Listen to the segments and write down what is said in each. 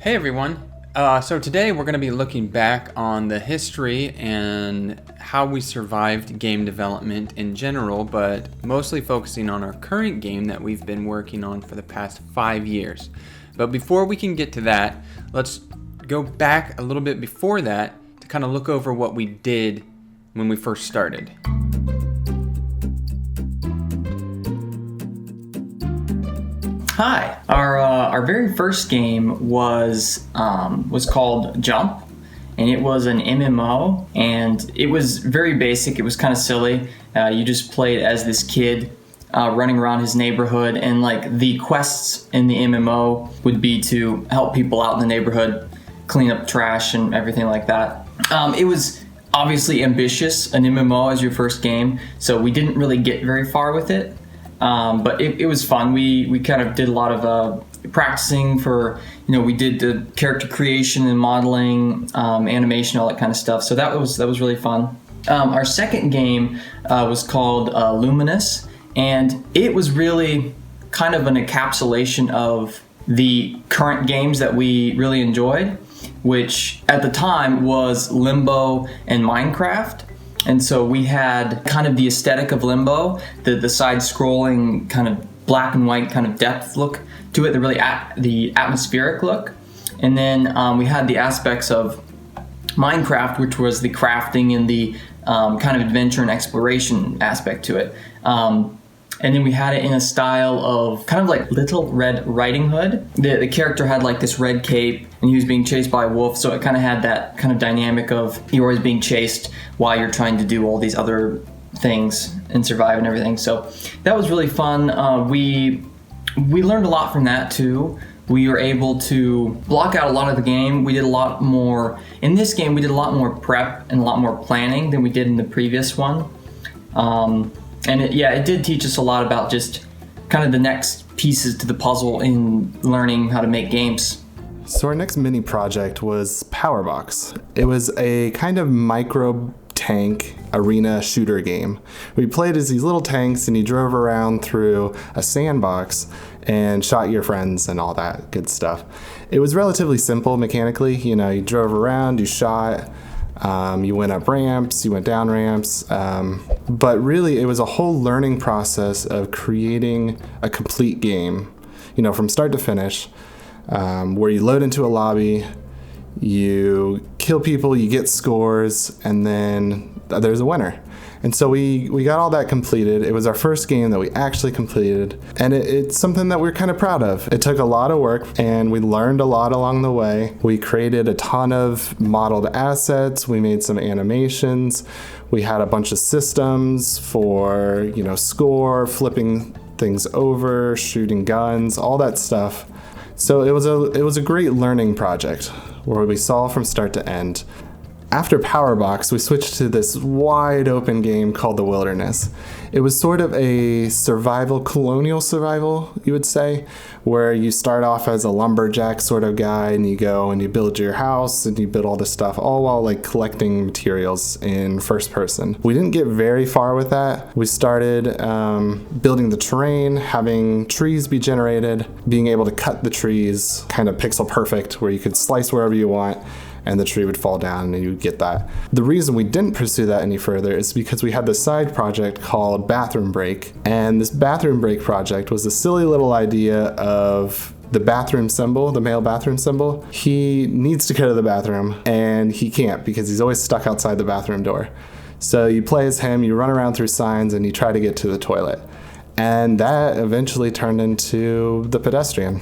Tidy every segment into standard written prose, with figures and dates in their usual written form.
Hey everyone. So today we're going to be looking back on the history and how we survived game development in general, but mostly focusing on our current game that we've been working on for the past 5 years. But before we can get to that, let's go back a little bit before that to kind of look over what we did when we first started. Hi. Our very first game was called Jump, and it was an MMO, and it was very basic. It was kind of silly. You just played as this kid running around his neighborhood, and like the quests in the MMO would be to help people out in the neighborhood, clean up trash and everything like that. It was obviously ambitious, an MMO as your first game, so we didn't really get very far with it. But it was fun. We kind of did a lot of practicing for, we did the character creation and modeling, animation, all that kind of stuff. So that was really fun. Our second game was called Luminous, and it was really kind of an encapsulation of the current games that we really enjoyed, which at the time was Limbo and Minecraft. And so we had kind of the aesthetic of Limbo, the side-scrolling kind of black and white kind of depth look to it, the atmospheric look. And then we had the aspects of Minecraft, which was the crafting and the kind of adventure and exploration aspect to it. And then we had it in a style of kind of like Little Red Riding Hood. The character had like this red cape and he was being chased by a wolf, so it kind of had that kind of dynamic of you're always being chased while you're trying to do all these other things and survive and everything. So that was really fun. We learned a lot from that too. We were able to block out a lot of the game. We did a lot more, in this game we did a lot more prep and a lot more planning than we did in the previous one. And it did teach us a lot about just kind of the next pieces to the puzzle in learning how to make games. So our next mini project was POWERBOX. It was a kind of micro tank arena shooter game. We played as these little tanks and you drove around through a sandbox and shot your friends and all that good stuff. It was relatively simple mechanically. You drove around, you shot, you went up ramps, you went down ramps, but really it was a whole learning process of creating a complete game, from start to finish, where you load into a lobby, you kill people, you get scores, and then there's a winner. And so we got all that completed. It was our first game that we actually completed, and it's something that we're kind of proud of. It took a lot of work, and we learned a lot along the way. We created a ton of modeled assets. We made some animations. We had a bunch of systems for, score, flipping things over, shooting guns, all that stuff. So it was a great learning project where we saw from start to end. After POWERBOX, we switched to this wide open game called The Wilderness. It was sort of a colonial survival, you would say, where you start off as a lumberjack sort of guy and you go and you build your house and you build all this stuff, all while like collecting materials in first person. We didn't get very far with that. We started building the terrain, having trees be generated, being able to cut the trees kind of pixel perfect where you could slice wherever you want, and the tree would fall down and you would get that. The reason we didn't pursue that any further is because we had this side project called Bathroom Break, and this Bathroom Break project was a silly little idea of the bathroom symbol, the male bathroom symbol. He needs to go to the bathroom and he can't because he's always stuck outside the bathroom door. So you play as him, you run around through signs and you try to get to the toilet. And that eventually turned into the Pedestrian.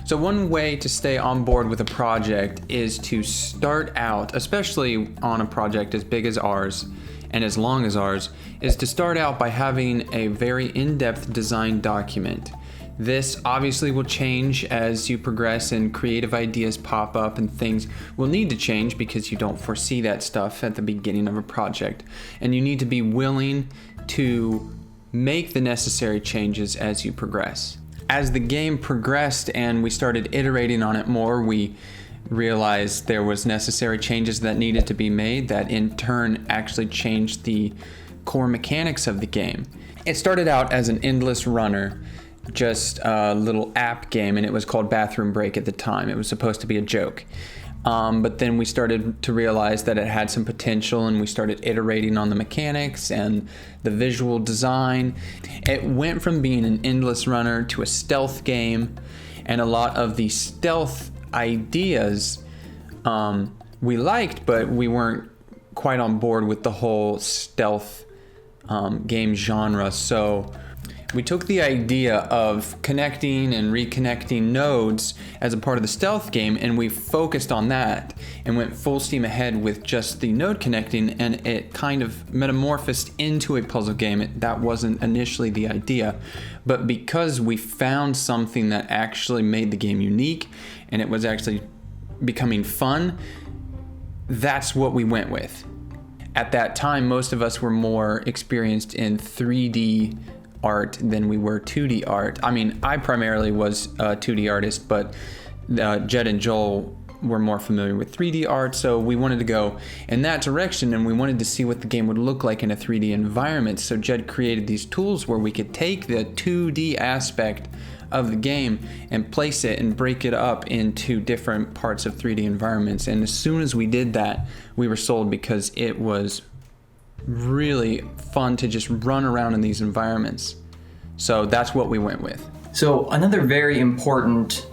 So one way to stay on board with a project is to start out, especially on a project as big as ours and as long as ours, is to start out by having a very in-depth design document. This obviously will change as you progress and creative ideas pop up and things will need to change because you don't foresee that stuff at the beginning of a project. And you need to be willing to make the necessary changes as you progress. As the game progressed and we started iterating on it more, we realized there was necessary changes that needed to be made that in turn actually changed the core mechanics of the game. It started out as an endless runner, just a little app game, and it was called Bathroom Break at the time. It was supposed to be a joke. But then we started to realize that it had some potential, and we started iterating on the mechanics and the visual design. It went from being an endless runner to a stealth game, and a lot of the stealth ideas we liked, but we weren't quite on board with the whole stealth game genre. So we took the idea of connecting and reconnecting nodes as a part of the stealth game, and we focused on that and went full steam ahead with just the node connecting, and it kind of metamorphosed into a puzzle game. That wasn't initially the idea, but because we found something that actually made the game unique and it was actually becoming fun, that's what we went with. At that time, most of us were more experienced in 3D art than we were 2D art. I mean, I primarily was a 2D artist, but Jed and Joel were more familiar with 3D art, so we wanted to go in that direction, and we wanted to see what the game would look like in a 3D environment. So Jed created these tools where we could take the 2D aspect of the game and place it and break it up into different parts of 3D environments. And as soon as we did that, we were sold, because it was really fun to just run around in these environments. So that's what we went with. So another very important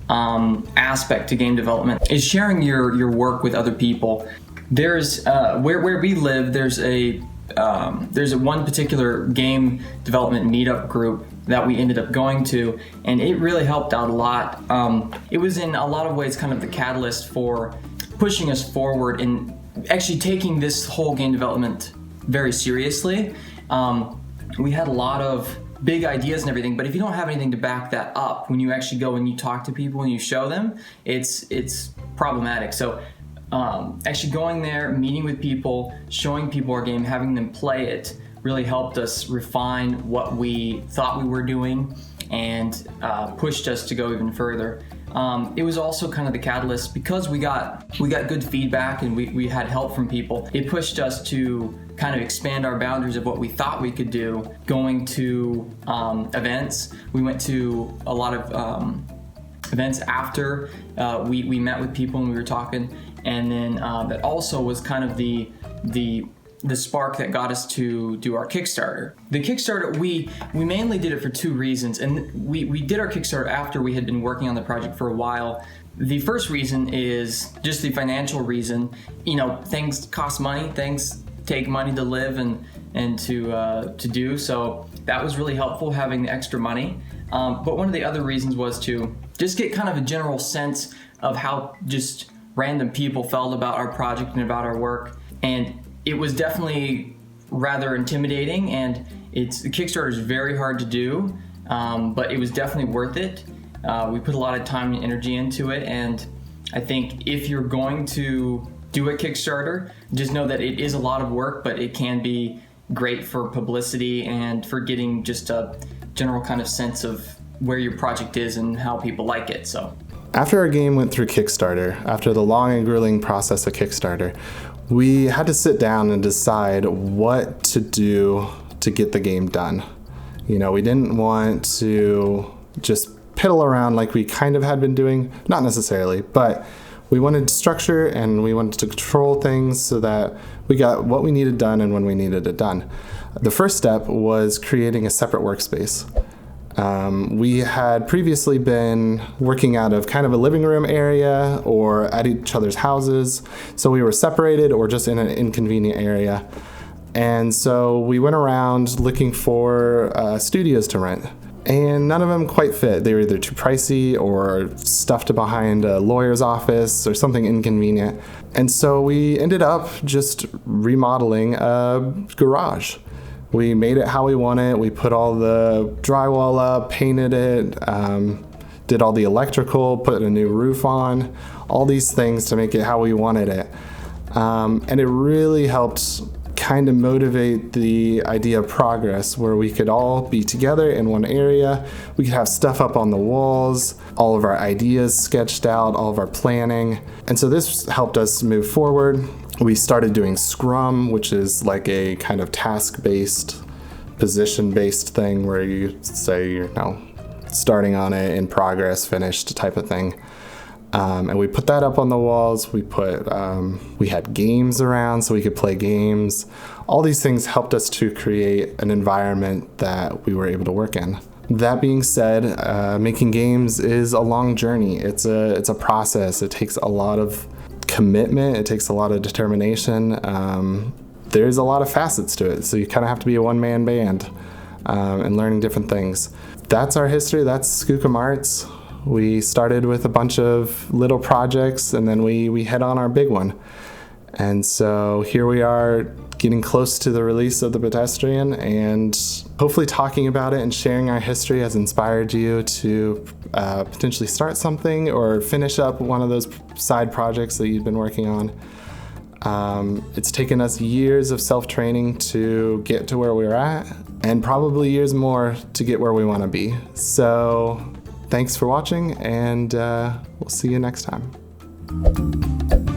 aspect to game development is sharing your work with other people. There's where we live, there's a one particular game development meetup group that we ended up going to, and it really helped out a lot. It was in a lot of ways kind of the catalyst for pushing us forward in actually taking this whole game development very seriously. We had a lot of big ideas and everything, but if you don't have anything to back that up, when you actually go and you talk to people and you show them, it's problematic. So actually going there, meeting with people, showing people our game, having them play it, really helped us refine what we thought we were doing, and pushed us to go even further. It was also kind of the catalyst, because we got good feedback and we had help from people. It pushed us to kind of expand our boundaries of what we thought we could do. Going to events, we went to a lot of events after we met with people and we were talking, and then that also was kind of the spark that got us to do our Kickstarter. The Kickstarter, we mainly did it for two reasons, and we did our Kickstarter after we had been working on the project for a while. The first reason is just the financial reason. You know, things cost money, things take money to live and to do, so that was really helpful, having the extra money. But one of the other reasons was to just get kind of a general sense of how just random people felt about our project and about our work. And it was definitely rather intimidating, and the Kickstarter is very hard to do, but it was definitely worth it. We put a lot of time and energy into it, and I think if you're going to do a Kickstarter, just know that it is a lot of work, but it can be great for publicity and for getting just a general kind of sense of where your project is and how people like it. So after our game went through Kickstarter, after the long and grueling process of Kickstarter, we had to sit down and decide what to do to get the game done. You know, we didn't want to just piddle around like we kind of had been doing, not necessarily, but we wanted structure and we wanted to control things so that we got what we needed done and when we needed it done. The first step was creating a separate workspace. We had previously been working out of kind of a living room area or at each other's houses, so we were separated or just in an inconvenient area. And so we went around looking for studios to rent, and none of them quite fit. They were either too pricey or stuffed behind a lawyer's office or something inconvenient. And so we ended up just remodeling a garage. We made it how we wanted. We put all the drywall up, painted it, did all the electrical, put a new roof on, all these things to make it how we wanted it. And it really helped kind of motivate the idea of progress, where we could all be together in one area. We could have stuff up on the walls, all of our ideas sketched out, all of our planning. And so this helped us move forward. We started doing Scrum, which is like a kind of task-based position-based thing where you say you're starting on it, in progress, finished type of thing. And we put that up on the walls. We had games around so we could play games. All these things helped us to create an environment that we were able to work in. That being said, making games is a long journey. It's a process. It takes a lot of commitment. It takes a lot of determination. There's a lot of facets to it. So you kind of have to be a one-man band and learning different things. That's our history. That's Skookum Arts. We started with a bunch of little projects, and then we hit on our big one. And so here we are, getting close to the release of the Pedestrian, and hopefully talking about it and sharing our history has inspired you to potentially start something or finish up one of those side projects that you've been working on. It's taken us years of self-training to get to where we're at, and probably years more to get where we want to be. So thanks for watching, and we'll see you next time.